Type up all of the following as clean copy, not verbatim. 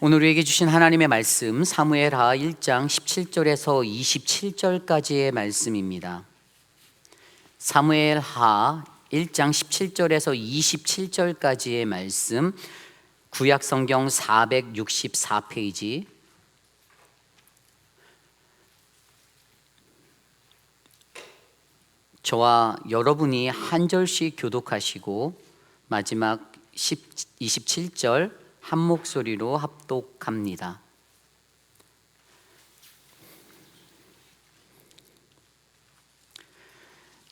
오늘 우리에게 주신 하나님의 말씀 사무엘하 1장 17절에서 27절까지의 말씀입니다. 사무엘하 1장 17절에서 27절까지의 말씀, 구약성경 464페이지, 저와 여러분이 한 절씩 교독하시고 마지막 27절 한 목소리로 합독합니다.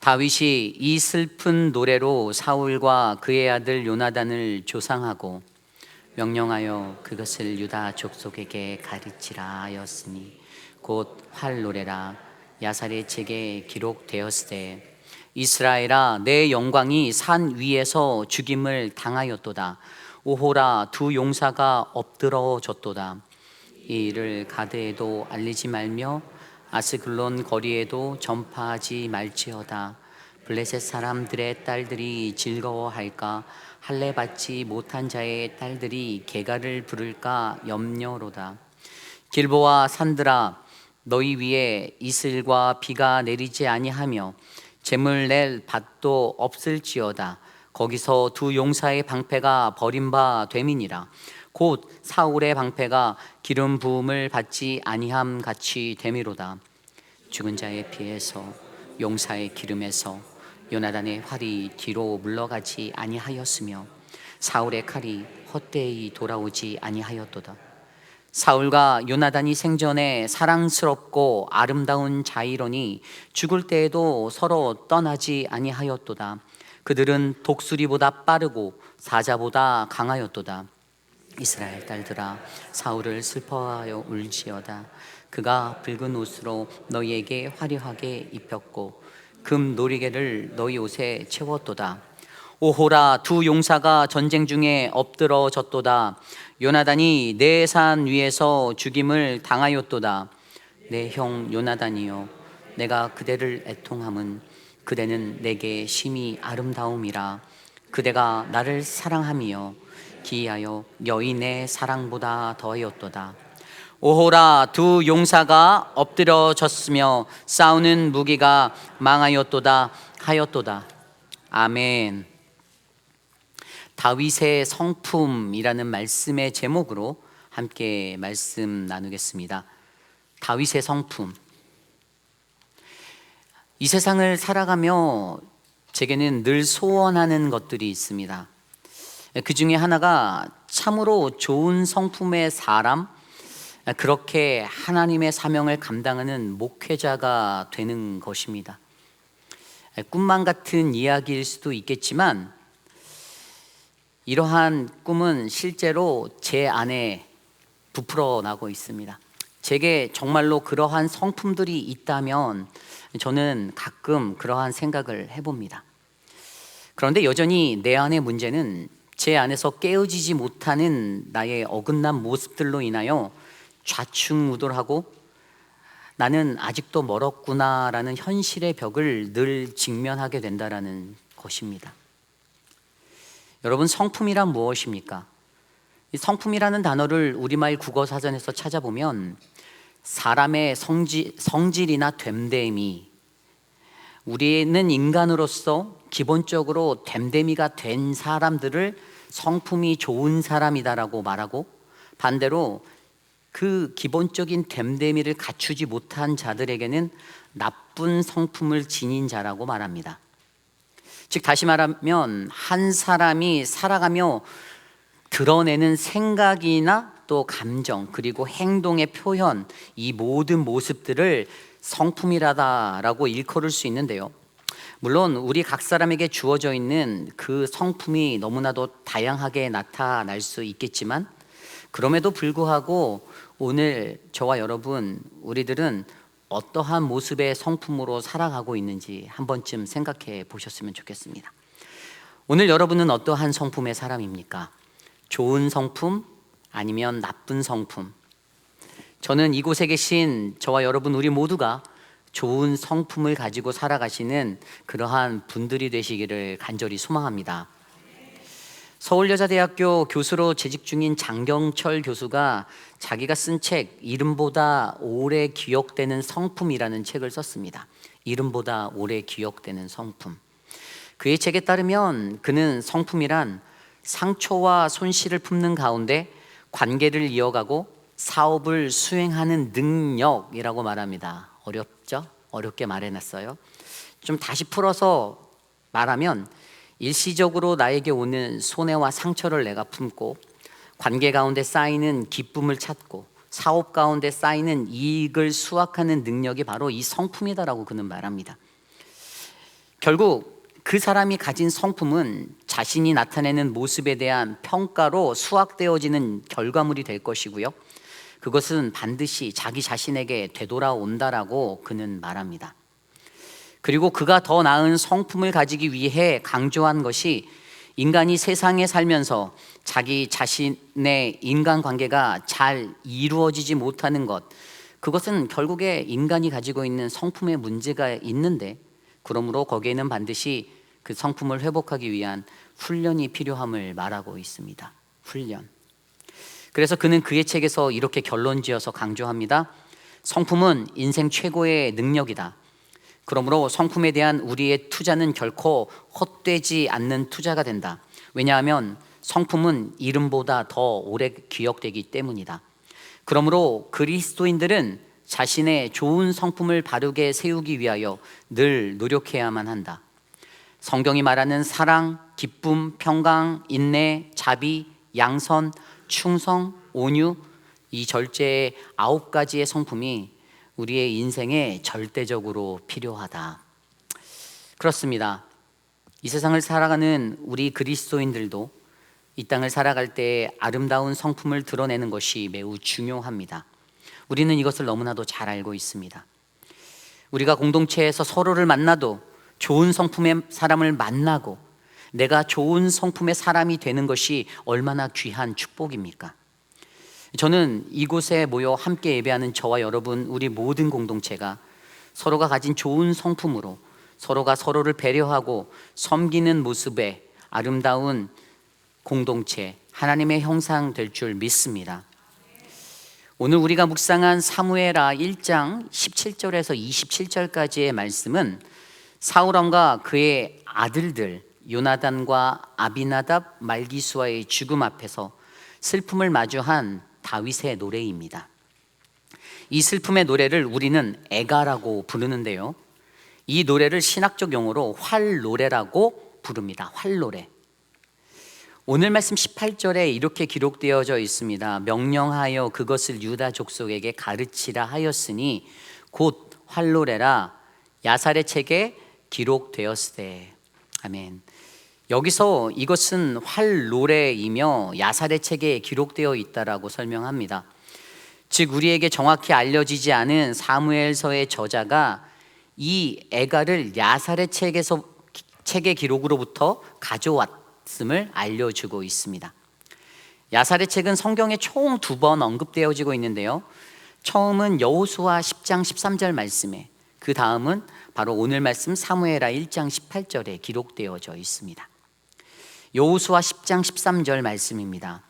다윗이 이 슬픈 노래로 사울과 그의 아들 요나단을 조상하고 명령하여 그것을 유다 족속에게 가르치라 하였으니 곧 활 노래라. 야살의 책에 기록되었으되 이스라엘아, 내 영광이 산 위에서 죽임을 당하였도다. 오호라, 두 용사가 엎드러졌도다. 이 일을 가드에도 알리지 말며 아스글론 거리에도 전파하지 말지어다. 블레셋 사람들의 딸들이 즐거워할까? 할례 받지 못한 자의 딸들이 개가를 부를까 염려로다. 길보아 산들아, 너희 위에 이슬과 비가 내리지 아니하며 재물 낼 밭도 없을지어다. 거기서 두 용사의 방패가 버림바 됨이니라. 곧 사울의 방패가 기름 부음을 받지 아니함 같이 됨이로다. 죽은 자의 피에서 용사의 기름에서 요나단의 활이 뒤로 물러가지 아니하였으며 사울의 칼이 헛되이 돌아오지 아니하였도다. 사울과 요나단이 생전에 사랑스럽고 아름다운 자이러니 죽을 때에도 서로 떠나지 아니하였도다. 그들은 독수리보다 빠르고 사자보다 강하였도다. 이스라엘 딸들아, 사울을 슬퍼하여 울지어다. 그가 붉은 옷으로 너희에게 화려하게 입혔고 금 놀이개를 너희 옷에 채웠도다. 오호라, 두 용사가 전쟁 중에 엎드러졌도다. 요나단이 내 산 위에서 죽임을 당하였도다. 내 형 요나단이여, 내가 그대를 애통함은 그대는 내게 심히 아름다움이라. 그대가 나를 사랑함이여 기이하여 여인의 사랑보다 더하였도다. 오호라, 두 용사가 엎드러졌으며 싸우는 무기가 망하였도다 하였도다. 아멘. 다윗의 성품이라는 말씀의 제목으로 함께 말씀 나누겠습니다. 다윗의 성품. 이 세상을 살아가며 제게는 늘 소원하는 것들이 있습니다. 그 중에 하나가 참으로 좋은 성품의 사람, 그렇게 하나님의 사명을 감당하는 목회자가 되는 것입니다. 꿈만 같은 이야기일 수도 있겠지만 이러한 꿈은 실제로 제 안에 부풀어 나고 있습니다. 제게 정말로 그러한 성품들이 있다면 저는 가끔 그러한 생각을 해봅니다. 그런데 여전히 내 안의 문제는 제 안에서 깨어지지 못하는 나의 어긋난 모습들로 인하여 좌충우돌하고 나는 아직도 멀었구나라는 현실의 벽을 늘 직면하게 된다는 것입니다. 여러분, 성품이란 무엇입니까? 이 성품이라는 단어를 우리말 국어사전에서 찾아보면 사람의 성질이나 됨됨이, 우리는 인간으로서 기본적으로 됨됨이가 된 사람들을 성품이 좋은 사람이다라고 말하고, 반대로 그 기본적인 됨됨이를 갖추지 못한 자들에게는 나쁜 성품을 지닌 자라고 말합니다. 즉 다시 말하면 한 사람이 살아가며 드러내는 생각이나 또 감정 그리고 행동의 표현, 이 모든 모습들을 성품이라고 일컬을 수 있는데요, 물론 우리 각 사람에게 주어져 있는 그 성품이 너무나도 다양하게 나타날 수 있겠지만 그럼에도 불구하고 오늘 저와 여러분, 우리들은 어떠한 모습의 성품으로 살아가고 있는지 한 번쯤 생각해 보셨으면 좋겠습니다. 오늘 여러분은 어떠한 성품의 사람입니까? 좋은 성품 아니면 나쁜 성품? 저는 이곳에 계신 저와 여러분 우리 모두가 좋은 성품을 가지고 살아가시는 그러한 분들이 되시기를 간절히 소망합니다. 서울여자대학교 교수로 재직 중인 장경철 교수가 자기가 쓴 책 이름보다 오래 기억되는 성품이라는 책을 썼습니다. 이름보다 오래 기억되는 성품. 그의 책에 따르면 그는 성품이란 상처와 손실을 품는 가운데 관계를 이어가고 사업을 수행하는 능력이라고 말합니다. 어렵죠? 어렵게 말해놨어요. 좀 다시 풀어서 말하면 일시적으로 나에게 오는 손해와 상처를 내가 품고 관계 가운데 쌓이는 기쁨을 찾고 사업 가운데 쌓이는 이익을 수확하는 능력이 바로 이 성품이다라고 그는 말합니다. 결국 그 사람이 가진 성품은 자신이 나타내는 모습에 대한 평가로 수확되어지는 결과물이 될 것이고요. 그것은 반드시 자기 자신에게 되돌아온다라고 그는 말합니다. 그리고 그가 더 나은 성품을 가지기 위해 강조한 것이 인간이 세상에 살면서 자기 자신의 인간관계가 잘 이루어지지 못하는 것, 그것은 결국에 인간이 가지고 있는 성품에 문제가 있는데, 그러므로 거기에는 반드시 그 성품을 회복하기 위한 훈련이 필요함을 말하고 있습니다. 훈련. 그래서 그는 그의 책에서 이렇게 결론지어서 강조합니다. 성품은 인생 최고의 능력이다. 그러므로 성품에 대한 우리의 투자는 결코 헛되지 않는 투자가 된다. 왜냐하면 성품은 이름보다 더 오래 기억되기 때문이다. 그러므로 그리스도인들은 자신의 좋은 성품을 바르게 세우기 위하여 늘 노력해야만 한다. 성경이 말하는 사랑, 기쁨, 평강, 인내, 자비, 양선, 충성, 온유, 이 절제의 9가지의 성품이 우리의 인생에 절대적으로 필요하다. 그렇습니다. 이 세상을 살아가는 우리 그리스도인들도 이 땅을 살아갈 때 아름다운 성품을 드러내는 것이 매우 중요합니다. 우리는 이것을 너무나도 잘 알고 있습니다. 우리가 공동체에서 서로를 만나도 좋은 성품의 사람을 만나고 내가 좋은 성품의 사람이 되는 것이 얼마나 귀한 축복입니까? 저는 이곳에 모여 함께 예배하는 저와 여러분, 우리 모든 공동체가 서로가 가진 좋은 성품으로 서로가 서로를 배려하고 섬기는 모습의 아름다운 공동체, 하나님의 형상 될 줄 믿습니다. 오늘 우리가 묵상한 사무엘하 1장 17절에서 27절까지의 말씀은 사울 왕과 그의 아들들 요나단과 아비나답, 말기수아의 죽음 앞에서 슬픔을 마주한 다윗의 노래입니다. 이 슬픔의 노래를 우리는 애가라고 부르는데요, 이 노래를 신학적 용어로 활노래라고 부릅니다. 활노래. 오늘 말씀 18절에 이렇게 기록되어져 있습니다. 명령하여 그것을 유다 족속에게 가르치라 하였으니 곧 활노래라 야살의 책에 기록되었으되. 아멘. 여기서 이것은 활노래이며 야살의 책에 기록되어 있다라고 설명합니다. 즉 우리에게 정확히 알려지지 않은 사무엘서의 저자가 이 애가를 야살의 책의 기록으로부터 가져왔음을 알려주고 있습니다. 야살의 책은 성경에 총 2번 언급되어지고 있는데요, 처음은 여호수아 10장 13절 말씀에, 그 다음은 바로 오늘 말씀 사무엘하 1장 18절에 기록되어져 있습니다. 여호수아 10장 13절 말씀입니다.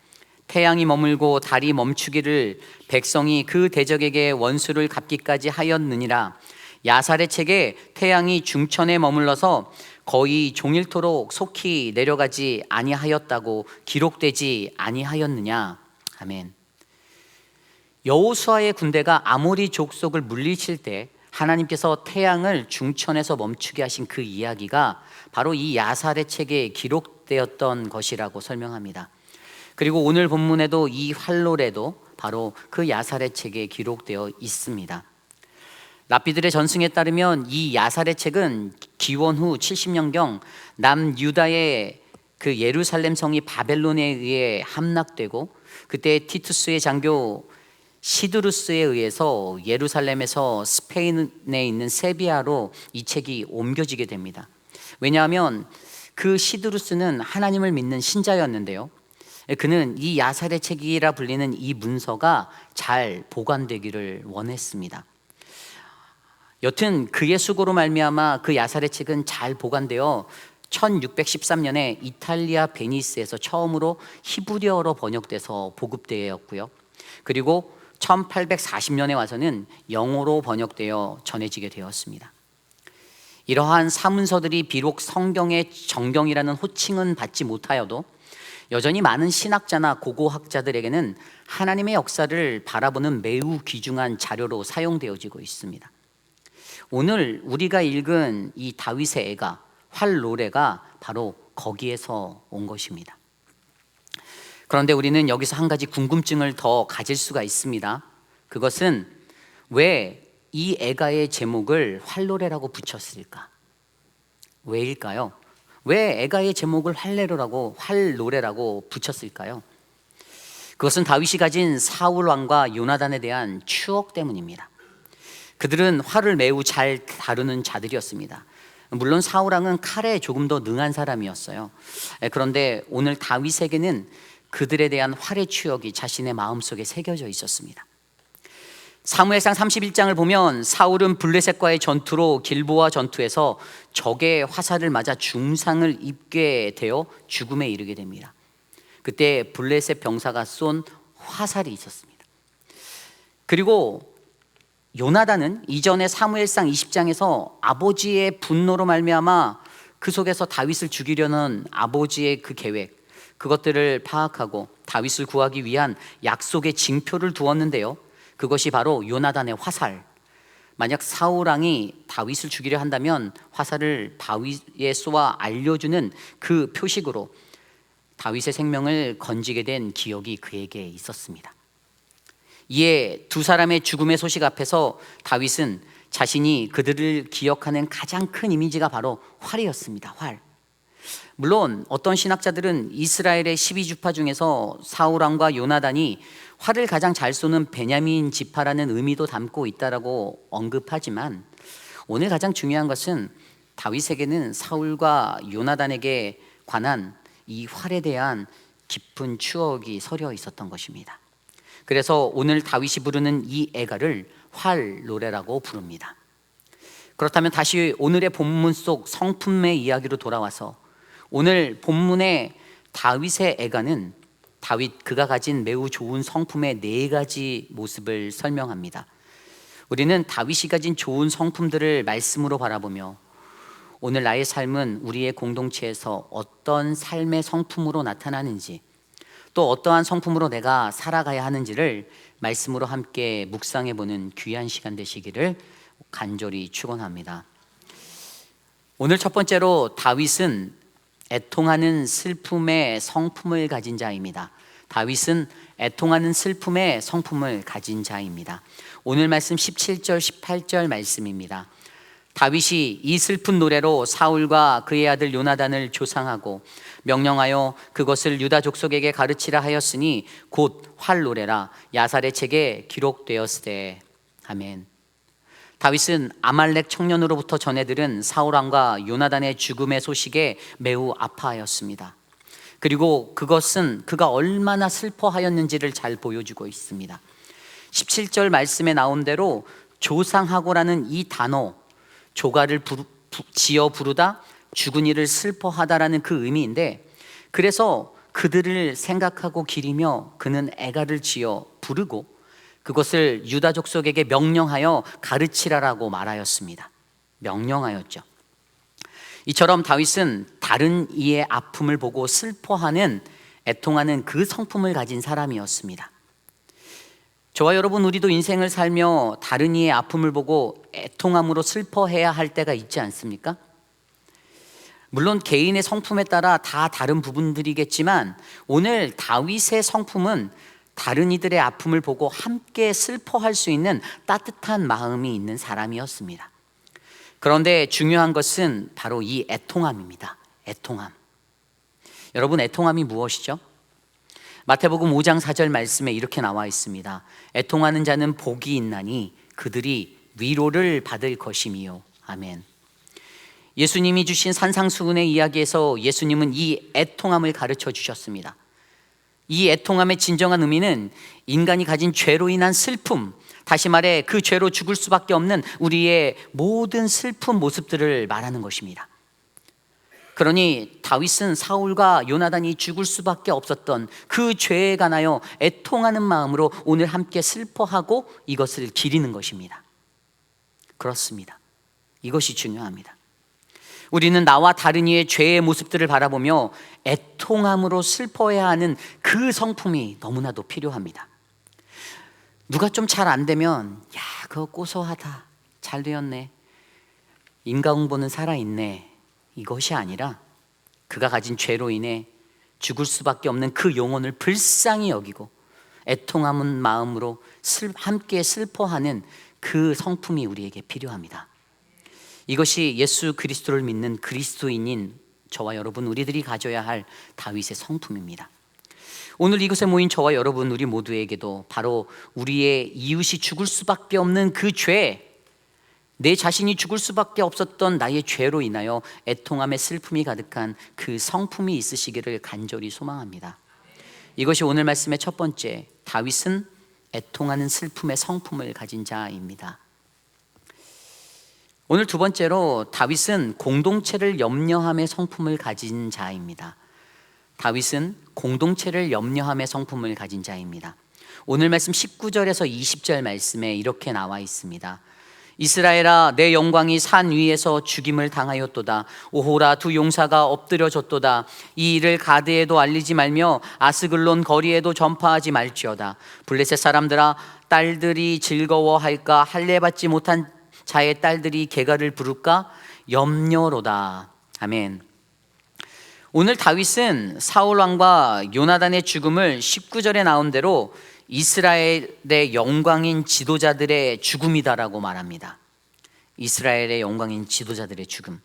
태양이 머물고 달이 멈추기를 백성이 그 대적에게 원수를 갚기까지 하였느니라. 야살의 책에 태양이 중천에 머물러서 거의 종일토록 속히 내려가지 아니하였다고 기록되지 아니하였느냐. 아멘. 여호수아의 군대가 아모리 족속을 물리칠 때 하나님께서 태양을 중천에서 멈추게 하신 그 이야기가 바로 이 야살의 책에 기록되었던 것이라고 설명합니다. 그리고 오늘 본문에도 이 활노래도 바로 그 야살의 책에 기록되어 있습니다. 랍비들의 전승에 따르면 이 야살의 책은 기원 후 70년경 남유다의 그 예루살렘 성이 바벨론에 의해 함락되고 그때 티투스의 장교 시드루스에 의해서 예루살렘에서 스페인에 있는 세비야로 이 책이 옮겨지게 됩니다. 왜냐하면 그 시드루스는 하나님을 믿는 신자였는데요, 그는 이 야살의 책이라 불리는 이 문서가 잘 보관되기를 원했습니다. 여튼 그의 수고로 말미암아 그 야살의 책은 잘 보관되어 1613년에 이탈리아 베니스에서 처음으로 히브리어로 번역돼서 보급되었고요. 그리고 1840년에 와서는 영어로 번역되어 전해지게 되었습니다. 이러한 사문서들이 비록 성경의 정경이라는 호칭은 받지 못하여도 여전히 많은 신학자나 고고학자들에게는 하나님의 역사를 바라보는 매우 귀중한 자료로 사용되어지고 있습니다. 오늘 우리가 읽은 이 다윗의 애가 활노래가 바로 거기에서 온 것입니다. 그런데 우리는 여기서 한 가지 궁금증을 더 가질 수가 있습니다. 그것은 왜 이 애가의 제목을 활노래라고 붙였을까? 왜일까요? 왜 애가의 제목을 활노래라고 붙였을까요? 그것은 다윗이 가진 사울 왕과 요나단에 대한 추억 때문입니다. 그들은 활을 매우 잘 다루는 자들이었습니다. 물론 사울 왕은 칼에 조금 더 능한 사람이었어요. 그런데 오늘 다윗에게는 그들에 대한 활의 추억이 자신의 마음속에 새겨져 있었습니다. 사무엘상 31장을 보면 사울은 블레셋과의 전투로 길보아 전투에서 적의 화살을 맞아 중상을 입게 되어 죽음에 이르게 됩니다. 그때 블레셋 병사가 쏜 화살이 있었습니다. 그리고 요나단은 이전에 사무엘상 20장에서 아버지의 분노로 말미암아 그 속에서 다윗을 죽이려는 아버지의 그 계획, 그것들을 파악하고 다윗을 구하기 위한 약속의 징표를 두었는데요, 그것이 바로 요나단의 화살. 만약 사울 왕이 다윗을 죽이려 한다면 화살을 바위에 쏘아 알려주는 그 표식으로 다윗의 생명을 건지게 된 기억이 그에게 있었습니다. 이에 두 사람의 죽음의 소식 앞에서 다윗은 자신이 그들을 기억하는 가장 큰 이미지가 바로 활이었습니다. 활. 물론 어떤 신학자들은 이스라엘의 12지파 중에서 사울 왕과 요나단이 활을 가장 잘 쏘는 베냐민 지파라는 의미도 담고 있다라고 언급하지만, 오늘 가장 중요한 것은 다윗에게는 사울과 요나단에게 관한 이 활에 대한 깊은 추억이 서려 있었던 것입니다. 그래서 오늘 다윗이 부르는 이 애가를 활노래라고 부릅니다. 그렇다면 다시 오늘의 본문 속 성품의 이야기로 돌아와서 오늘 본문의 다윗의 애가는 다윗 그가 가진 매우 좋은 성품의 4가지 모습을 설명합니다. 우리는 다윗이 가진 좋은 성품들을 말씀으로 바라보며 오늘 나의 삶은 우리의 공동체에서 어떤 삶의 성품으로 나타나는지, 또 어떠한 성품으로 내가 살아가야 하는지를 말씀으로 함께 묵상해 보는 귀한 시간 되시기를 간절히 축원합니다. 오늘 첫 번째로 다윗은 애통하는 슬픔의 성품을 가진 자입니다. 다윗은 애통하는 슬픔의 성품을 가진 자입니다. 오늘 말씀 17절 18절 말씀입니다. 다윗이 이 슬픈 노래로 사울과 그의 아들 요나단을 조상하고 명령하여 그것을 유다 족속에게 가르치라 하였으니 곧 활노래라 야살의 책에 기록되었으되. 아멘. 다윗은 아말렉 청년으로부터 전해 들은 사울 왕과 요나단의 죽음의 소식에 매우 아파하였습니다. 그리고 그것은 그가 얼마나 슬퍼하였는지를 잘 보여주고 있습니다. 17절 말씀에 나온 대로 조상하고라는 이 단어, 조가를 지어 부르다, 죽은 이를 슬퍼하다라는 그 의미인데, 그래서 그들을 생각하고 기리며 그는 애가를 지어 부르고 그것을 유다 족속에게 명령하여 가르치라라고 말하였습니다. 명령하였죠. 이처럼 다윗은 다른 이의 아픔을 보고 슬퍼하는, 애통하는 그 성품을 가진 사람이었습니다. 저와 여러분, 우리도 인생을 살며 다른 이의 아픔을 보고 애통함으로 슬퍼해야 할 때가 있지 않습니까? 물론 개인의 성품에 따라 다 다른 부분들이겠지만 오늘 다윗의 성품은 다른 이들의 아픔을 보고 함께 슬퍼할 수 있는 따뜻한 마음이 있는 사람이었습니다. 그런데 중요한 것은 바로 이 애통함입니다. 애통함. 여러분, 애통함이 무엇이죠? 마태복음 5장 4절 말씀에 이렇게 나와 있습니다. 애통하는 자는 복이 있나니 그들이 위로를 받을 것임이요. 아멘. 예수님이 주신 산상수훈의 이야기에서 예수님은 이 애통함을 가르쳐 주셨습니다. 이 애통함의 진정한 의미는 인간이 가진 죄로 인한 슬픔, 다시 말해 그 죄로 죽을 수밖에 없는 우리의 모든 슬픈 모습들을 말하는 것입니다. 그러니 다윗은 사울과 요나단이 죽을 수밖에 없었던 그 죄에 관하여 애통하는 마음으로 오늘 함께 슬퍼하고 이것을 기리는 것입니다. 그렇습니다. 이것이 중요합니다. 우리는 나와 다른 이의 죄의 모습들을 바라보며 애통함으로 슬퍼해야 하는 그 성품이 너무나도 필요합니다. 누가 좀 잘 안 되면 야, 그거 고소하다, 잘 되었네, 인과응보는 살아있네, 이것이 아니라 그가 가진 죄로 인해 죽을 수밖에 없는 그 영혼을 불쌍히 여기고 애통하는 마음으로 함께 슬퍼하는 그 성품이 우리에게 필요합니다. 이것이 예수 그리스도를 믿는 그리스도인인 저와 여러분, 우리들이 가져야 할 다윗의 성품입니다. 오늘 이곳에 모인 저와 여러분, 우리 모두에게도 바로 우리의 이웃이 죽을 수밖에 없는 그 죄, 내 자신이 죽을 수밖에 없었던 나의 죄로 인하여 애통함의 슬픔이 가득한 그 성품이 있으시기를 간절히 소망합니다. 이것이 오늘 말씀의 첫 번째, 다윗은 애통하는 슬픔의 성품을 가진 자입니다. 오늘 두 번째로, 다윗은 공동체를 염려함의 성품을 가진 자입니다. 다윗은 공동체를 염려함의 성품을 가진 자입니다. 오늘 말씀 19절에서 20절 말씀에 이렇게 나와 있습니다. 이스라엘아, 내 영광이 산 위에서 죽임을 당하였도다. 오호라, 두 용사가 엎드려졌도다. 이 일을 가드에도 알리지 말며 아스글론 거리에도 전파하지 말지어다. 블레셋 사람들아, 딸들이 즐거워할까? 할례받지 못한 자의 딸들이 개가를 부를까? 염려로다. 아멘. 오늘 다윗은 사울 왕과 요나단의 죽음을 19절에 나온 대로 이스라엘의 영광인 지도자들의 죽음이다라고 말합니다. 이스라엘의 영광인 지도자들의 죽음,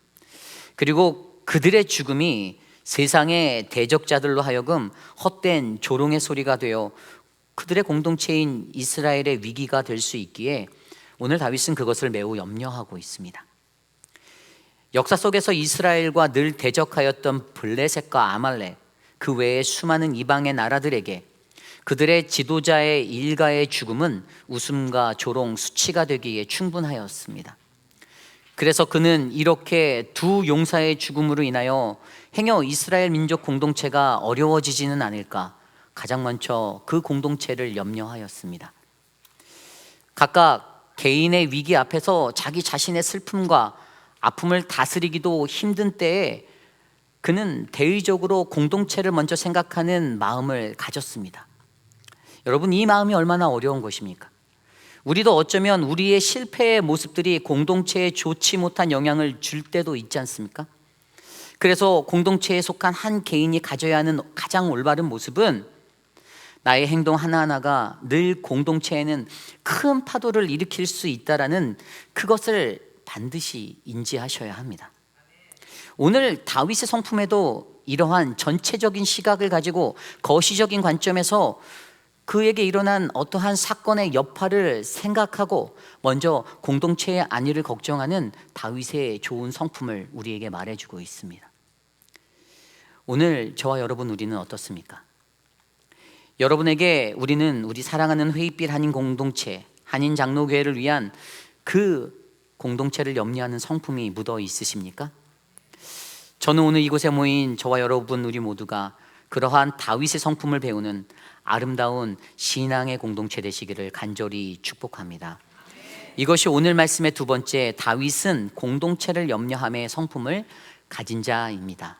그리고 그들의 죽음이 세상의 대적자들로 하여금 헛된 조롱의 소리가 되어 그들의 공동체인 이스라엘의 위기가 될 수 있기에 오늘 다윗은 그것을 매우 염려하고 있습니다. 역사 속에서 이스라엘과 늘 대적하였던 블레셋과 아말렉, 그 외에 수많은 이방의 나라들에게 그들의 지도자의 일가의 죽음은 웃음과 조롱, 수치가 되기에 충분하였습니다. 그래서 그는 이렇게 두 용사의 죽음으로 인하여 행여 이스라엘 민족 공동체가 어려워지지는 않을까, 가장 먼저 그 공동체를 염려하였습니다. 각각 개인의 위기 앞에서 자기 자신의 슬픔과 아픔을 다스리기도 힘든 때에 그는 대의적으로 공동체를 먼저 생각하는 마음을 가졌습니다. 여러분, 이 마음이 얼마나 어려운 것입니까? 우리도 어쩌면 우리의 실패의 모습들이 공동체에 좋지 못한 영향을 줄 때도 있지 않습니까? 그래서 공동체에 속한 한 개인이 가져야 하는 가장 올바른 모습은 나의 행동 하나하나가 늘 공동체에는 큰 파도를 일으킬 수 있다라는 그것을 반드시 인지하셔야 합니다. 오늘 다윗의 성품에도 이러한 전체적인 시각을 가지고 거시적인 관점에서 그에게 일어난 어떠한 사건의 여파를 생각하고 먼저 공동체의 안위를 걱정하는 다윗의 좋은 성품을 우리에게 말해주고 있습니다. 오늘 저와 여러분, 우리는 어떻습니까? 여러분에게 우리는 우리 사랑하는 회의빛 한인 공동체, 한인 장로교회를 위한 그 공동체를 염려하는 성품이 묻어 있으십니까? 저는 오늘 이곳에 모인 저와 여러분, 우리 모두가 그러한 다윗의 성품을 배우는 아름다운 신앙의 공동체 되시기를 간절히 축복합니다. 이것이 오늘 말씀의 두 번째, 다윗은 공동체를 염려함의 성품을 가진 자입니다.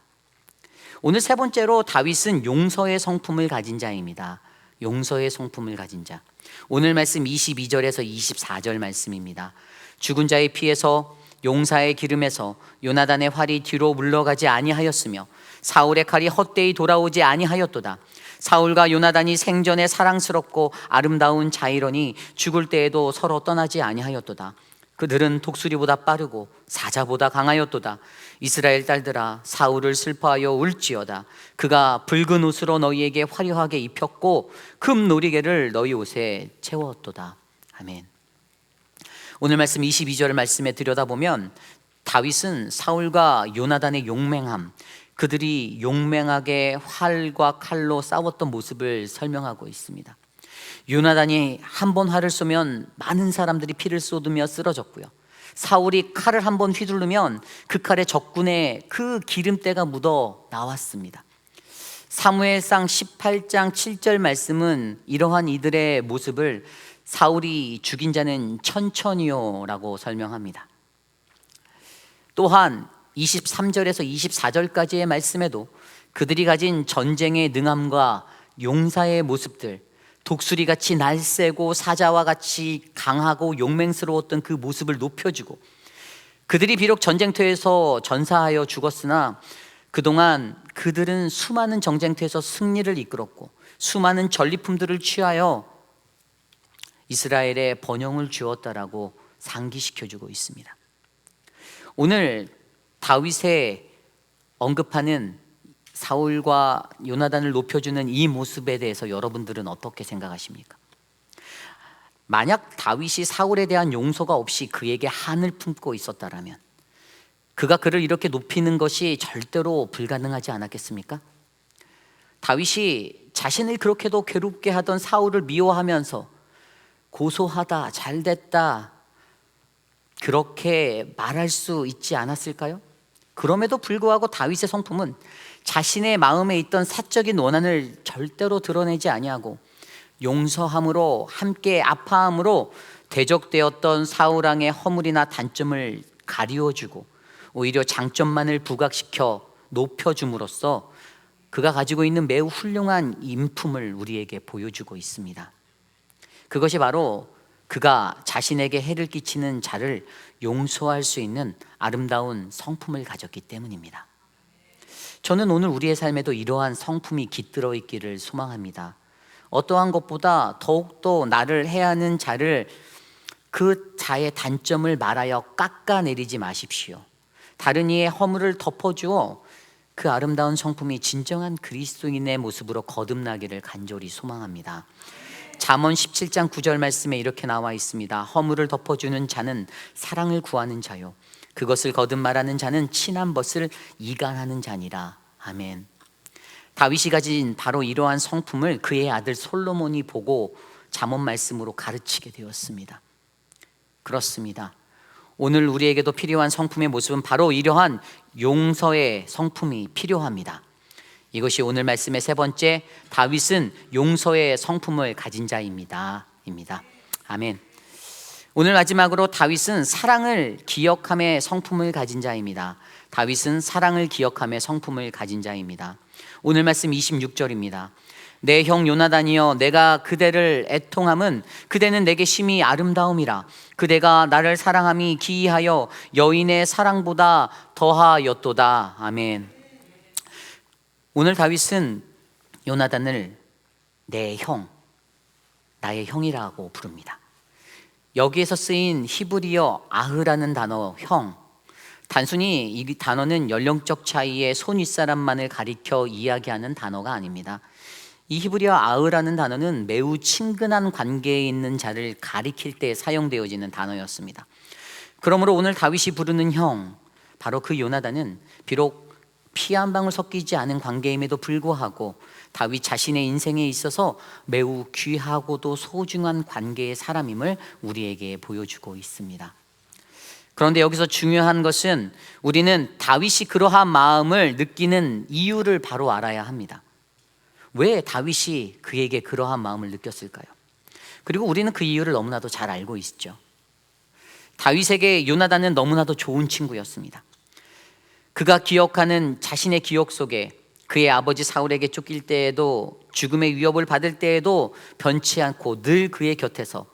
오늘 세 번째로, 다윗은 용서의 성품을 가진 자입니다. 용서의 성품을 가진 자. 오늘 말씀 22절에서 24절 말씀입니다. 죽은 자의 피에서 용사의 기름에서 요나단의 활이 뒤로 물러가지 아니하였으며 사울의 칼이 헛되이 돌아오지 아니하였도다. 사울과 요나단이 생전에 사랑스럽고 아름다운 자이러니 죽을 때에도 서로 떠나지 아니하였도다. 그들은 독수리보다 빠르고 사자보다 강하였도다. 이스라엘 딸들아, 사울을 슬퍼하여 울지어다. 그가 붉은 옷으로 너희에게 화려하게 입혔고 금 놀이개를 너희 옷에 채웠도다. 아멘. 오늘 말씀 22절 말씀에 들여다보면 다윗은 사울과 요나단의 용맹함, 그들이 용맹하게 활과 칼로 싸웠던 모습을 설명하고 있습니다. 요나단이 한 번 활을 쏘면 많은 사람들이 피를 쏟으며 쓰러졌고요, 사울이 칼을 한번 휘두르면 그 칼에 적군의 그 기름때가 묻어 나왔습니다. 사무엘상 18장 7절 말씀은 이러한 이들의 모습을 사울이 죽인 자는 천천히요 라고 설명합니다. 또한 23절에서 24절까지의 말씀에도 그들이 가진 전쟁의 능함과 용사의 모습들, 독수리같이 날쌔고 사자와 같이 강하고 용맹스러웠던 그 모습을 높여주고, 그들이 비록 전쟁터에서 전사하여 죽었으나 그동안 그들은 수많은 전쟁터에서 승리를 이끌었고 수많은 전리품들을 취하여 이스라엘에 번영을 주었다라고 상기시켜주고 있습니다. 오늘 다윗의 언급하는 사울과 요나단을 높여주는 이 모습에 대해서 여러분들은 어떻게 생각하십니까? 만약 다윗이 사울에 대한 용서가 없이 그에게 한을 품고 있었다라면 그가 그를 이렇게 높이는 것이 절대로 불가능하지 않았겠습니까? 다윗이 자신을 그렇게도 괴롭게 하던 사울을 미워하면서 고소하다, 잘됐다 그렇게 말할 수 있지 않았을까요? 그럼에도 불구하고 다윗의 성품은 자신의 마음에 있던 사적인 원한을 절대로 드러내지 아니하고 용서함으로 함께 아파함으로 대적되었던 사울왕의 허물이나 단점을 가리워주고 오히려 장점만을 부각시켜 높여줌으로써 그가 가지고 있는 매우 훌륭한 인품을 우리에게 보여주고 있습니다. 그것이 바로 그가 자신에게 해를 끼치는 자를 용서할 수 있는 아름다운 성품을 가졌기 때문입니다. 저는 오늘 우리의 삶에도 이러한 성품이 깃들어 있기를 소망합니다. 어떠한 것보다 더욱더 나를 해하는 자를 그 자의 단점을 말하여 깎아내리지 마십시오. 다른 이의 허물을 덮어주어 그 아름다운 성품이 진정한 그리스도인의 모습으로 거듭나기를 간절히 소망합니다. 잠언 17장 9절 말씀에 이렇게 나와 있습니다. 허물을 덮어주는 자는 사랑을 구하는 자요 그것을 거듭 말하는 자는 친한 벗을 이간하는 자니라. 아멘. 다윗이 가진 바로 이러한 성품을 그의 아들 솔로몬이 보고 잠언 말씀으로 가르치게 되었습니다. 그렇습니다. 오늘 우리에게도 필요한 성품의 모습은 바로 이러한 용서의 성품이 필요합니다. 이것이 오늘 말씀의 세 번째, 다윗은 용서의 성품을 가진 자입니다. 아멘. 오늘 마지막으로 다윗은 사랑을 기억함의 성품을 가진 자입니다. 다윗은 사랑을 기억함의 성품을 가진 자입니다. 오늘 말씀 26절입니다. 내 형 요나단이여 내가 그대를 애통함은 그대는 내게 심히 아름다움이라 그대가 나를 사랑함이 기이하여 여인의 사랑보다 더하였도다. 아멘. 오늘 다윗은 요나단을 내 형, 나의 형이라고 부릅니다. 여기에서 쓰인 히브리어 아흐라는 단어 형, 단순히 이 단어는 연령적 차이의 손 윗사람만을 가리켜 이야기하는 단어가 아닙니다. 이 히브리어 아흐라는 단어는 매우 친근한 관계에 있는 자를 가리킬 때 사용되어지는 단어였습니다. 그러므로 오늘 다윗이 부르는 형, 바로 그 요나단은 비록 피 한 방울 섞이지 않은 관계임에도 불구하고 다윗 자신의 인생에 있어서 매우 귀하고도 소중한 관계의 사람임을 우리에게 보여주고 있습니다. 그런데 여기서 중요한 것은 우리는 다윗이 그러한 마음을 느끼는 이유를 바로 알아야 합니다. 왜 다윗이 그에게 그러한 마음을 느꼈을까요? 그리고 우리는 그 이유를 너무나도 잘 알고 있죠. 다윗에게 요나단은 너무나도 좋은 친구였습니다. 그가 기억하는 자신의 기억 속에 그의 아버지 사울에게 쫓길 때에도 죽음의 위협을 받을 때에도 변치 않고 늘 그의 곁에서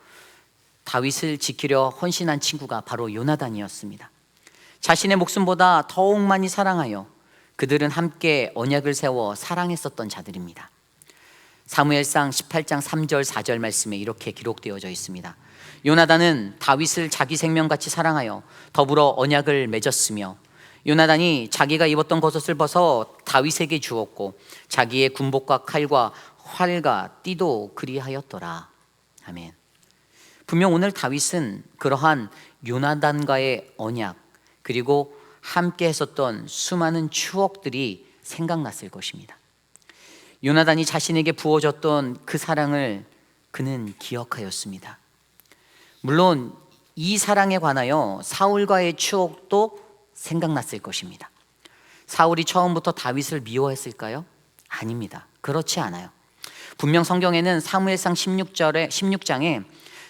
다윗을 지키려 헌신한 친구가 바로 요나단이었습니다. 자신의 목숨보다 더욱 많이 사랑하여 그들은 함께 언약을 세워 사랑했었던 자들입니다. 사무엘상 18장 3절 4절 말씀에 이렇게 기록되어져 있습니다. 요나단은 다윗을 자기 생명같이 사랑하여 더불어 언약을 맺었으며 요나단이 자기가 입었던 겉옷을 벗어 다윗에게 주었고 자기의 군복과 칼과 활과 띠도 그리하였더라. 아멘. 분명 오늘 다윗은 그러한 요나단과의 언약 그리고 함께 했었던 수많은 추억들이 생각났을 것입니다. 요나단이 자신에게 부어줬던 그 사랑을 그는 기억하였습니다. 물론 이 사랑에 관하여 사울과의 추억도 생각났을 것입니다. 사울이 처음부터 다윗을 미워했을까요? 아닙니다. 그렇지 않아요. 분명 성경에는 사무엘상 16장에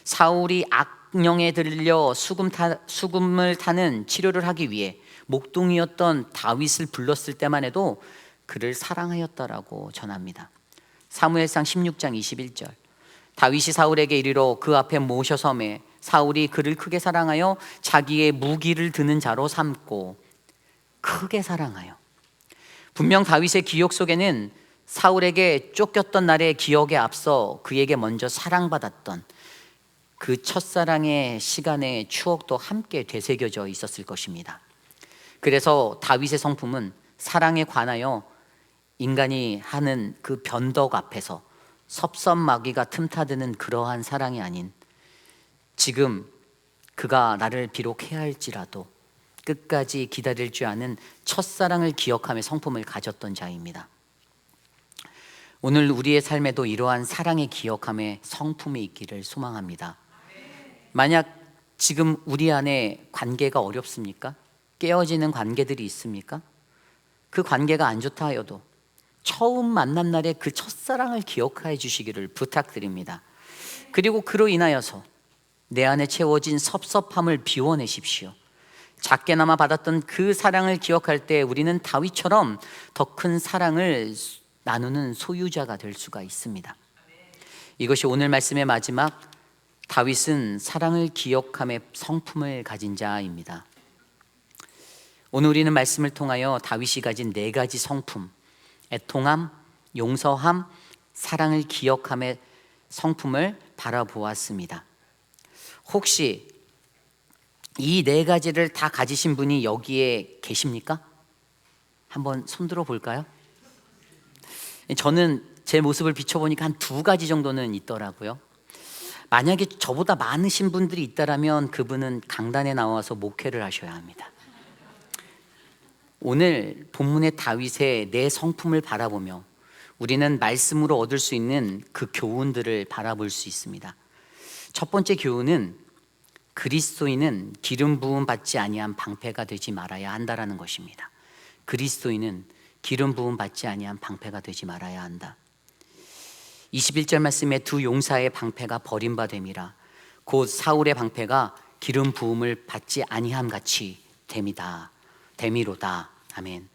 사울이 악령에 들려 수금을 타는 치료를 하기 위해 목동이었던 다윗을 불렀을 때만 해도 그를 사랑하였다라고 전합니다. 사무엘상 16장 21절, 다윗이 사울에게 이르러 그 앞에 모셔 섬에 사울이 그를 크게 사랑하여 자기의 무기를 드는 자로 삼고, 크게 사랑하여. 분명 다윗의 기억 속에는 사울에게 쫓겼던 날의 기억에 앞서 그에게 먼저 사랑받았던 그 첫사랑의 시간의 추억도 함께 되새겨져 있었을 것입니다. 그래서 다윗의 성품은 사랑에 관하여 인간이 하는 그 변덕 앞에서 섭섭마귀가 틈타드는 그러한 사랑이 아닌, 지금 그가 나를 비록 해할지라도 끝까지 기다릴 줄 아는 첫사랑을 기억하며 성품을 가졌던 자입니다. 오늘 우리의 삶에도 이러한 사랑의 기억함의 성품이 있기를 소망합니다. 만약 지금 우리 안에 관계가 어렵습니까? 깨어지는 관계들이 있습니까? 그 관계가 안 좋다 하여도 처음 만난 날의 그 첫사랑을 기억해 주시기를 부탁드립니다. 그리고 그로 인하여서 내 안에 채워진 섭섭함을 비워내십시오. 작게나마 받았던 그 사랑을 기억할 때 우리는 다윗처럼 더 큰 사랑을 나누는 소유자가 될 수가 있습니다. 이것이 오늘 말씀의 마지막, 다윗은 사랑을 기억함의 성품을 가진 자입니다. 오늘 우리는 말씀을 통하여 다윗이 가진 4가지 성품, 애통함, 용서함, 사랑을 기억함의 성품을 바라보았습니다. 혹시 이 4가지를 다 가지신 분이 여기에 계십니까? 한번 손들어 볼까요? 저는 제 모습을 비춰보니까 한 2가지 정도는 있더라고요. 만약에 저보다 많으신 분들이 있다면 그분은 강단에 나와서 목회를 하셔야 합니다. 오늘 본문의 다윗의 4 성품을 바라보며 우리는 말씀으로 얻을 수 있는 그 교훈들을 바라볼 수 있습니다. 첫 번째 교훈은 그리스도인은 기름 부음 받지 아니한 방패가 되지 말아야 한다라는 것입니다. 그리스도인은 기름 부음 받지 아니한 방패가 되지 말아야 한다. 21절 말씀에 2 용사의 방패가 버림받음이라 곧 사울의 방패가 기름 부음을 받지 아니함 같이 됨이로다. 아멘.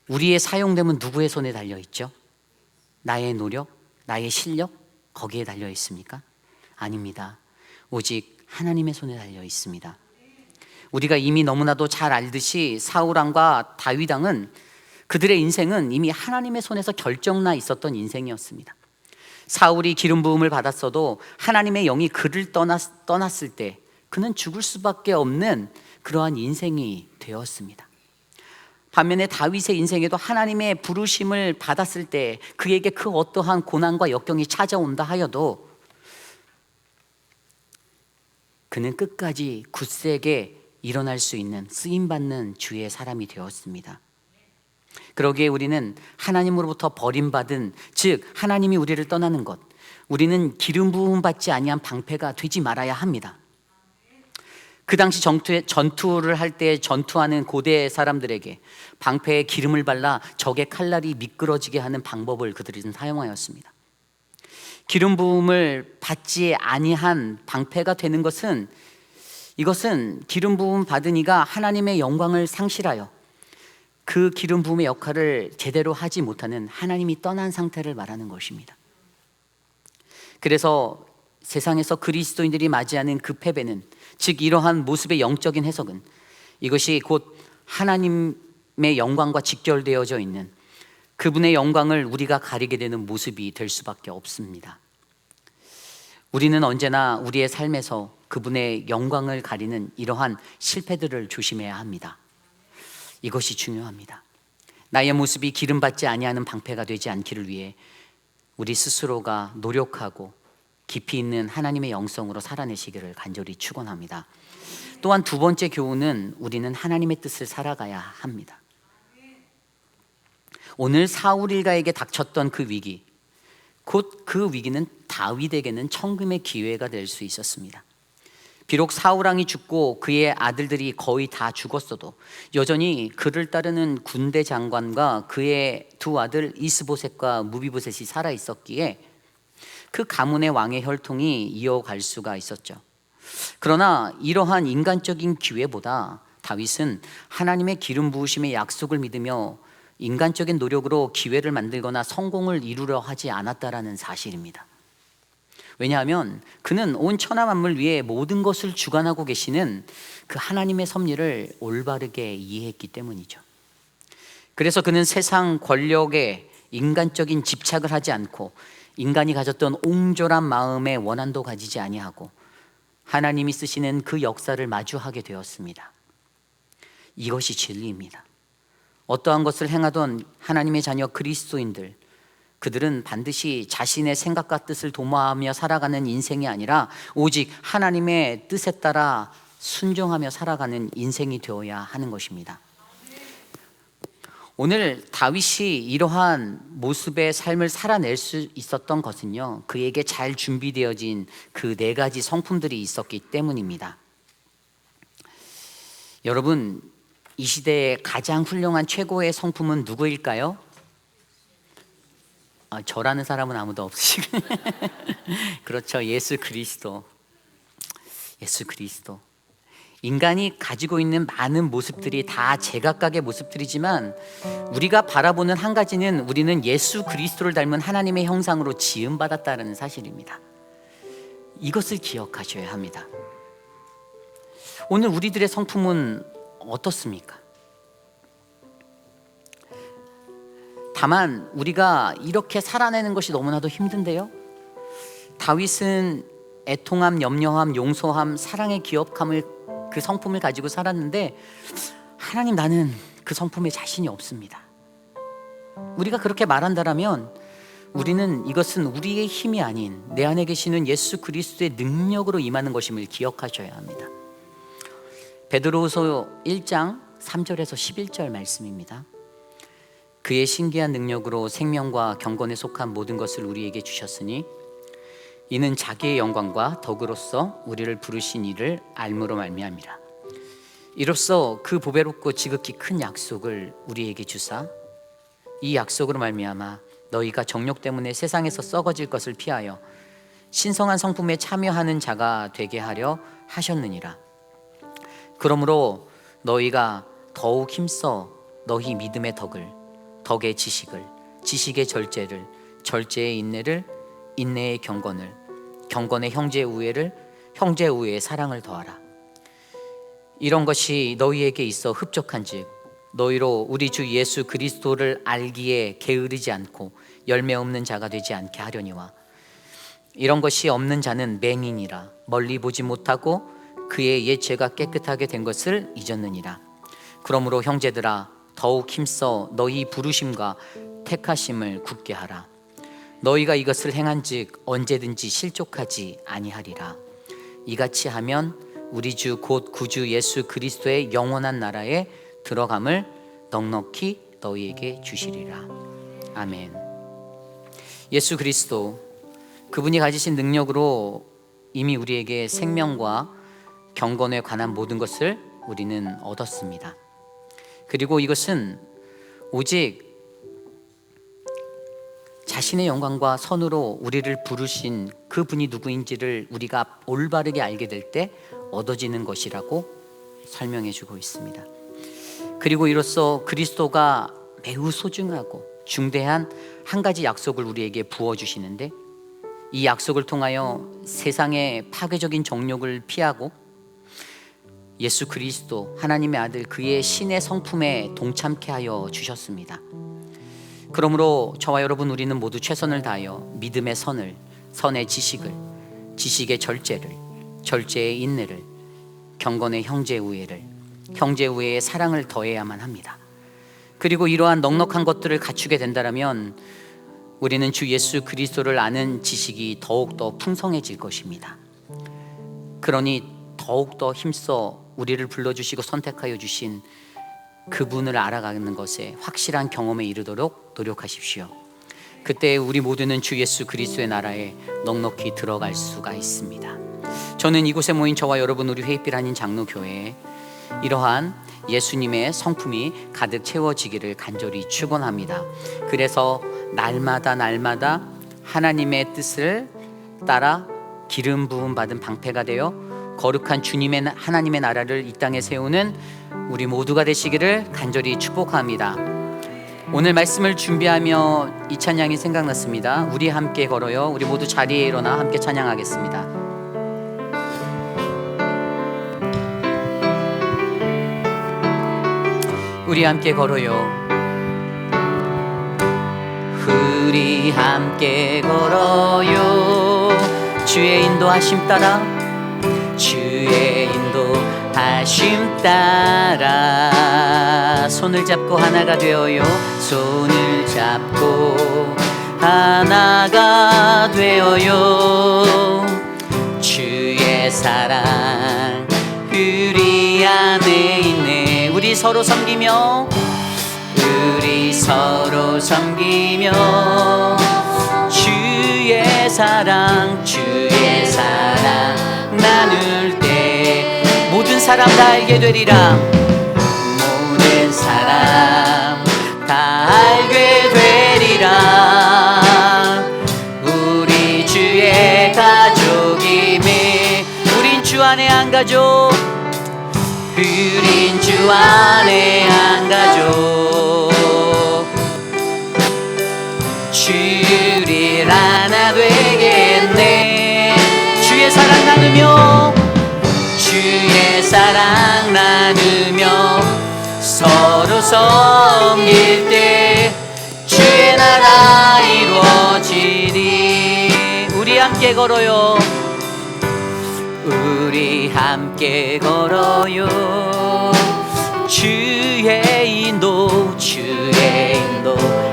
우리의 사용됨은 누구의 손에 달려 있죠? 나의 노력, 나의 실력, 거기에 달려 있습니까? 아닙니다. 오직 하나님의 손에 달려 있습니다. 우리가 이미 너무나도 잘 알듯이 사울왕과 다윗왕은 그들의 인생은 이미 하나님의 손에서 결정나 있었던 인생이었습니다. 사울이 기름 부음을 받았어도 하나님의 영이 그를 떠났을 때 그는 죽을 수밖에 없는 그러한 인생이 되었습니다. 반면에 다윗의 인생에도 하나님의 부르심을 받았을 때 그에게 그 어떠한 고난과 역경이 찾아온다 하여도 그는 끝까지 굳세게 일어날 수 있는 쓰임받는 주의 사람이 되었습니다. 그러기에 우리는 하나님으로부터 버림받은, 즉 하나님이 우리를 떠나는 것, 우리는 기름 부음 받지 아니한 방패가 되지 말아야 합니다. 그 당시 전투를 할 때 전투하는 고대 사람들에게 방패에 기름을 발라 적의 칼날이 미끄러지게 하는 방법을 그들은 사용하였습니다. 기름 부음을 받지 아니한 방패가 되는 것은, 이것은 기름 부음 받은 이가 하나님의 영광을 상실하여 그 기름 부음의 역할을 제대로 하지 못하는 하나님이 떠난 상태를 말하는 것입니다. 그래서 세상에서 그리스도인들이 맞이하는 그 패배는, 즉 이러한 모습의 영적인 해석은 이것이 곧 하나님의 영광과 직결되어져 있는 그분의 영광을 우리가 가리게 되는 모습이 될 수밖에 없습니다. 우리는 언제나 우리의 삶에서 그분의 영광을 가리는 이러한 실패들을 조심해야 합니다. 이것이 중요합니다. 나의 모습이 기름받지 아니하는 방패가 되지 않기를 위해 우리 스스로가 노력하고 깊이 있는 하나님의 영성으로 살아내시기를 간절히 축원합니다. 또한 2번째 교훈은 우리는 하나님의 뜻을 살아가야 합니다. 오늘 사울 일가에게 닥쳤던 그 위기, 곧 그 위기는 다윗에게는 천금의 기회가 될 수 있었습니다. 비록 사울왕이 죽고 그의 아들들이 거의 다 죽었어도 여전히 그를 따르는 군대 장관과 그의 두 아들 이스보셋과 무비보셋이 살아 있었기에 그 가문의 왕의 혈통이 이어갈 수가 있었죠. 그러나 이러한 인간적인 기회보다 다윗은 하나님의 기름 부으심의 약속을 믿으며 인간적인 노력으로 기회를 만들거나 성공을 이루려 하지 않았다라는 사실입니다. 왜냐하면 그는 온 천하 만물 위에 모든 것을 주관하고 계시는 그 하나님의 섭리를 올바르게 이해했기 때문이죠. 그래서 그는 세상 권력에 인간적인 집착을 하지 않고 인간이 가졌던 옹졸한 마음의 원한도 가지지 아니하고 하나님이 쓰시는 그 역사를 마주하게 되었습니다. 이것이 진리입니다. 어떠한 것을 행하던 하나님의 자녀 그리스도인들, 그들은 반드시 자신의 생각과 뜻을 도모하며 살아가는 인생이 아니라 오직 하나님의 뜻에 따라 순종하며 살아가는 인생이 되어야 하는 것입니다. 오늘 다윗이 이러한 모습의 삶을 살아낼 수 있었던 것은요, 그에게 잘 준비되어진 그 4가지 성품들이 있었기 때문입니다. 여러분, 이 시대의 가장 훌륭한 최고의 성품은 누구일까요? 저라는 사람은 아무도 없으시고 그렇죠. 예수 그리스도. 인간이 가지고 있는 많은 모습들이 다 제각각의 모습들이지만 우리가 바라보는 한 가지는 우리는 예수 그리스도를 닮은 하나님의 형상으로 지음받았다는 사실입니다. 이것을 기억하셔야 합니다. 오늘 우리들의 성품은 어떻습니까? 다만 우리가 이렇게 살아내는 것이 너무나도 힘든데요, 다윗은 애통함, 염려함, 용서함, 사랑의 기억함을 그 성품을 가지고 살았는데 하나님, 나는 그 성품에 자신이 없습니다. 우리가 그렇게 말한다면 우리는 이것은 우리의 힘이 아닌 내 안에 계시는 예수 그리스도의 능력으로 임하는 것임을 기억하셔야 합니다. 베드로후서 1장 3절에서 11절 말씀입니다. 그의 신기한 능력으로 생명과 경건에 속한 모든 것을 우리에게 주셨으니 이는 자기의 영광과 덕으로서 우리를 부르신 이를 알므로 말미암이라. 이로써 그 보배롭고 지극히 큰 약속을 우리에게 주사 이 약속으로 말미암아 너희가 정욕 때문에 세상에서 썩어질 것을 피하여 신성한 성품에 참여하는 자가 되게 하려 하셨느니라. 그러므로 너희가 더욱 힘써 너희 믿음의 덕을, 덕의 지식을, 지식의 절제를, 절제의 인내를, 인내의 경건을, 경건의 형제의 우애를, 형제의 우애의 사랑을 더하라. 이런 것이 너희에게 있어 흡족한즉 너희로 우리 주 예수 그리스도를 알기에 게으르지 않고 열매 없는 자가 되지 않게 하려니와 이런 것이 없는 자는 맹인이라 멀리 보지 못하고 그의 옛 죄가 깨끗하게 된 것을 잊었느니라. 그러므로 형제들아 더욱 힘써 너희 부르심과 택하심을 굳게 하라. 너희가 이것을 행한즉 언제든지 실족하지 아니하리라. 이같이 하면 우리 주 곧 구주 예수 그리스도의 영원한 나라에 들어감을 넉넉히 너희에게 주시리라. 아멘. 예수 그리스도, 그분이 가지신 능력으로 이미 우리에게 생명과 경건에 관한 모든 것을 우리는 얻었습니다. 그리고 이것은 오직 자신의 영광과 선으로 우리를 부르신 그분이 누구인지를 우리가 올바르게 알게 될 때 얻어지는 것이라고 설명해 주고 있습니다. 그리고 이로써 그리스도가 매우 소중하고 중대한 한 가지 약속을 우리에게 부어주시는데, 이 약속을 통하여 세상의 파괴적인 정욕을 피하고 예수 그리스도 하나님의 아들 그의 신의 성품에 동참케 하여 주셨습니다. 그러므로 저와 여러분, 우리는 모두 최선을 다하여 믿음의 선을, 선의 지식을, 지식의 절제를, 절제의 인내를, 경건의 형제 우애를, 형제 우애의 사랑을 더해야만 합니다. 그리고 이러한 넉넉한 것들을 갖추게 된다면 우리는 주 예수 그리스도를 아는 지식이 더욱더 풍성해질 것입니다. 그러니 더욱더 힘써 우리를 불러주시고 선택하여 주신 그분을 알아가는 것에 확실한 경험에 이르도록 노력하십시오. 그때 우리 모두는 주 예수 그리스도의 나라에 넉넉히 들어갈 수가 있습니다. 저는 이곳에 모인 저와 여러분 우리 회의빛 아닌 장로교회에 이러한 예수님의 성품이 가득 채워지기를 간절히 축원합니다. 그래서 날마다 하나님의 뜻을 따라 기름 부음 받은 방패가 되어 거룩한 주님의 하나님의 나라를 이 땅에 세우는 우리 모두가 되시기를 간절히 축복합니다. 오늘 말씀을 준비하며 이 찬양이 생각났습니다. 우리 함께 걸어요. 우리 모두 자리에 일어나 함께 찬양하겠습니다. 우리 함께 걸어요. 우리 함께 걸어요. 주의 인도하심 따라, 주의 인도하심 따라 손을 잡고 하나가 되어요. 손을 잡고 하나가 되어요. 주의 사랑 우리 안에 있네. 우리 서로 섬기며, 우리 서로 섬기며 주의 사랑 나눌 때 모든 사람 다 알게 되리라. 모든 사람 다 알게 되리라. 우리 주의 가족임에. 우린 주 안에 한 가족, 우린 주 안에 한 가족. 주를 하나 되겠네. 주의 사랑 나누며, 주의 사랑 나누며 서로 섬길 때 주의 나라 이루어지리. 우리 함께 걸어요. 우리 함께 걸어요. 주의 인도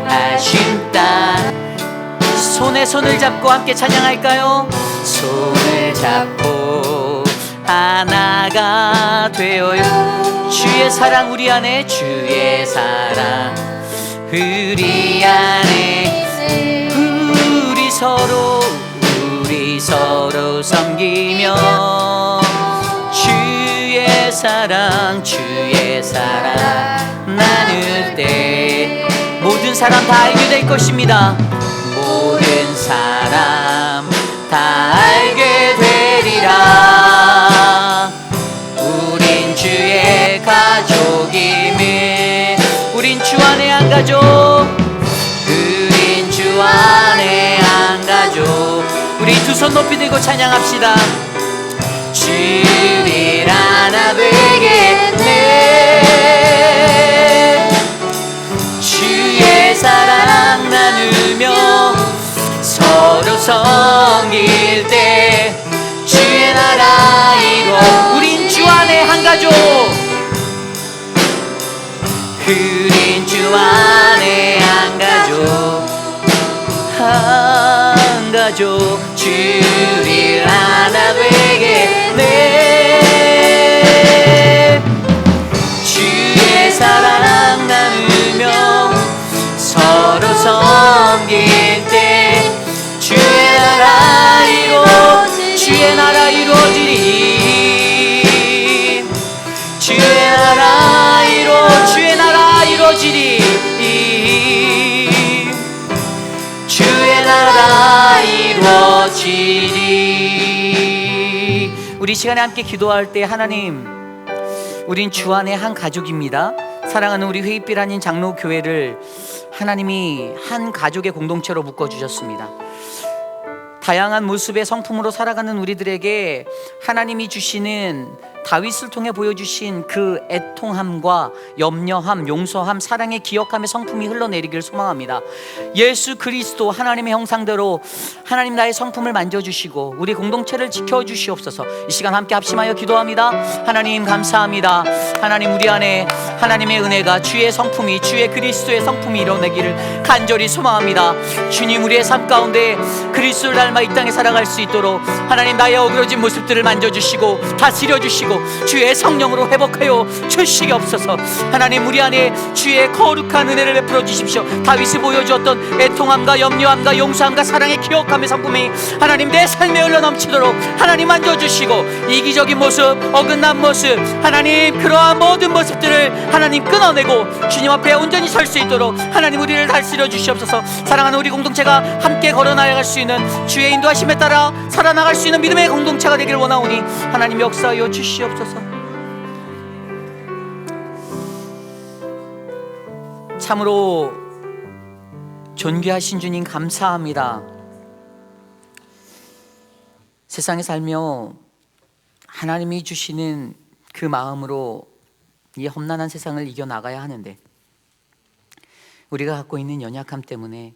하심 따라. 손에 손을 잡고 함께 찬양할까요? 손을 잡고 하나가 되어요. 주의 사랑 우리 안에, 주의 사랑 우리 안에. 우리 서로 섬기며 주의 사랑 나눌 때 모든 사람 다 알게 될 것입니다. 모든 사람 다 알게 되리라. 우린 주의 가족임에. 우린 주 안에 한 가족, 우린 주 안에 한 가족. 우리 두 손 높이 들고 찬양합시다. 주를 하나 되겠네. 주의 사랑 나누며 서로 섬길 때 주의 나라 이루어. 우린 주 안에 한 가족, 우린 주 안에 한 가족, 한 가족. 주를 하나 되겠네. 주의 사랑 나누며 서로 섬길 때 주의 나라 이루어지리. 주의 나라 이루어지리. 주의 나라 이루어지리. 우리 시간에 함께 기도할 때, 하나님, 우린 주 안에 한 가족입니다. 사랑하는 우리 회의빛 아닌 장로교회를 하나님이 한 가족의 공동체로 묶어주셨습니다. 다양한 모습의 성품으로 살아가는 우리들에게 하나님이 주시는, 다윗을 통해 보여주신 그 애통함과 염려함, 용서함, 사랑의 기억함의 성품이 흘러내리길 소망합니다. 예수 그리스도 하나님의 형상대로 하나님 나의 성품을 만져주시고 우리 공동체를 지켜주시옵소서. 이 시간 함께 합심하여 기도합니다. 하나님 감사합니다. 하나님, 우리 안에 하나님의 은혜가, 주의 성품이, 주의 그리스도의 성품이 이뤄내기를 간절히 소망합니다. 주님, 우리의 삶 가운데 그리스도를 닮아 닮아 이 땅에 살아갈 수 있도록 하나님 나의 어그러진 모습들을 만져주시고 다스려주시고 주의 성령으로 회복하여 주시옵소서. 하나님 우리 안에 주의 거룩한 은혜를 베풀어 주십시오. 다윗이 보여주었던 애통함과 염려함과 용서함과 사랑의 기억함의 성품이 하나님 내 삶에 흘러넘치도록 하나님 만져주시고, 이기적인 모습, 어긋난 모습, 하나님 그러한 모든 모습들을 하나님 끊어내고 주님 앞에 온전히 설 수 있도록 하나님 우리를 다스려 주시옵소서. 사랑하는 우리 공동체가 함께 걸어나갈 수 있는 주의 인도하심에 따라 살아나갈 수 있는 믿음의 공동체가 되기를 원하오니 하나님 역사하여 주시옵소서. 참으로 존귀하신 주님 감사합니다. 세상에 살며 하나님이 주시는 그 마음으로 이 험난한 세상을 이겨나가야 하는데, 우리가 갖고 있는 연약함 때문에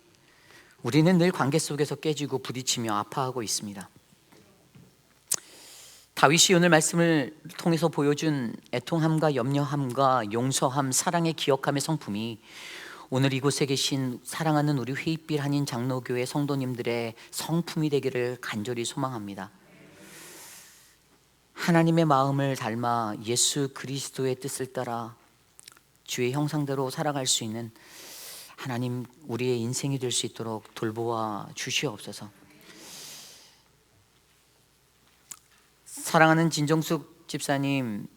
우리는 늘 관계 속에서 깨지고 부딪히며 아파하고 있습니다. 다윗이 오늘 말씀을 통해서 보여준 애통함과 염려함과 용서함, 사랑의 기억함의 성품이 오늘 이곳에 계신 사랑하는 우리 회입길 한인 장로교회 성도님들의 성품이 되기를 간절히 소망합니다. 하나님의 마음을 닮아 예수 그리스도의 뜻을 따라 주의 형상대로 살아갈 수 있는 하나님 우리의 인생이 될 수 있도록 돌보아 주시옵소서. 사랑하는 진정숙 집사님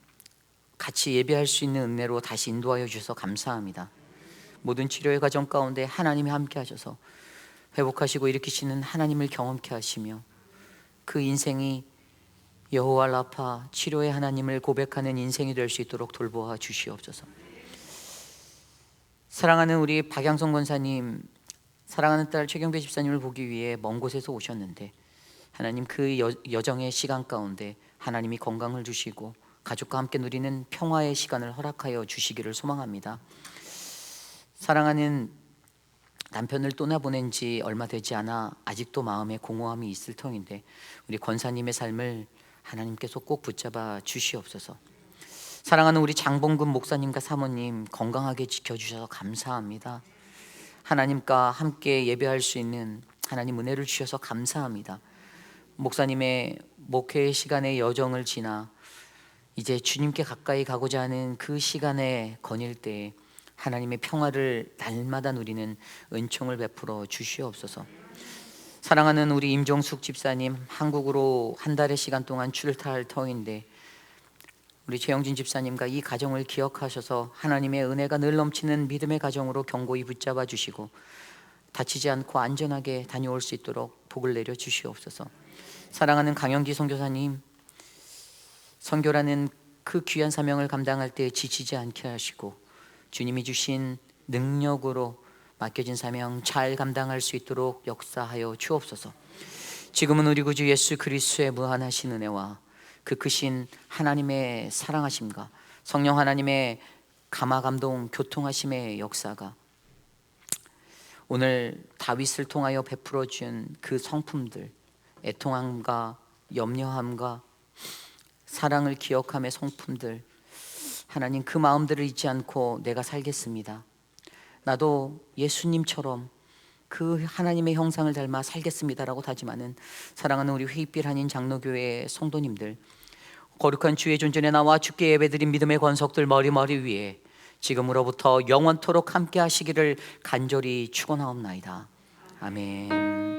같이 예배할 수 있는 은혜로 다시 인도하여 주셔서 감사합니다. 모든 치료의 과정 가운데 하나님이 함께 하셔서 회복하시고 일으키시는 하나님을 경험케 하시며 그 인생이 여호와 라파 치료의 하나님을 고백하는 인생이 될 수 있도록 돌보아 주시옵소서. 사랑하는 우리 박양성 권사님, 사랑하는 딸 최경배 집사님을 보기 위해 먼 곳에서 오셨는데 하나님 그 여정의 시간 가운데 하나님이 건강을 주시고 가족과 함께 누리는 평화의 시간을 허락하여 주시기를 소망합니다. 사랑하는 남편을 떠나보낸 지 얼마 되지 않아 아직도 마음에 공허함이 있을 터인데 우리 권사님의 삶을 하나님께서 꼭 붙잡아 주시옵소서. 사랑하는 우리 장봉근 목사님과 사모님 건강하게 지켜주셔서 감사합니다. 하나님과 함께 예배할 수 있는 하나님 은혜를 주셔서 감사합니다. 목사님의 목회 시간의 여정을 지나 이제 주님께 가까이 가고자 하는 그 시간에 거닐 때 하나님의 평화를 날마다 누리는 은총을 베풀어 주시옵소서. 사랑하는 우리 임종숙 집사님, 한국으로 한 달의 시간 동안 출타할 터인데 우리 최영진 집사님과 이 가정을 기억하셔서 하나님의 은혜가 늘 넘치는 믿음의 가정으로 견고히 붙잡아 주시고 다치지 않고 안전하게 다녀올 수 있도록 복을 내려 주시옵소서. 사랑하는 강영기 선교사님, 선교라는 그 귀한 사명을 감당할 때 지치지 않게 하시고 주님이 주신 능력으로 맡겨진 사명 잘 감당할 수 있도록 역사하여 주옵소서. 지금은 우리 구주 예수 그리스도의 무한하신 은혜와 그 크신 하나님의 사랑하심과 성령 하나님의 감화 감동 교통하심의 역사가 오늘 다윗을 통하여 베풀어 준 그 성품들, 애통함과 염려함과 사랑을 기억함의 성품들, 하나님 그 마음들을 잊지 않고 내가 살겠습니다. 나도 예수님처럼 그 하나님의 형상을 닮아 살겠습니다라고 다짐하는 사랑하는 우리 회입길 한인 장로교회 성도님들, 거룩한 주의 존전에 나와 주께 예배드린 믿음의 권석들 머리 위에 지금으로부터 영원토록 함께 하시기를 간절히 축원하옵나이다. 아멘.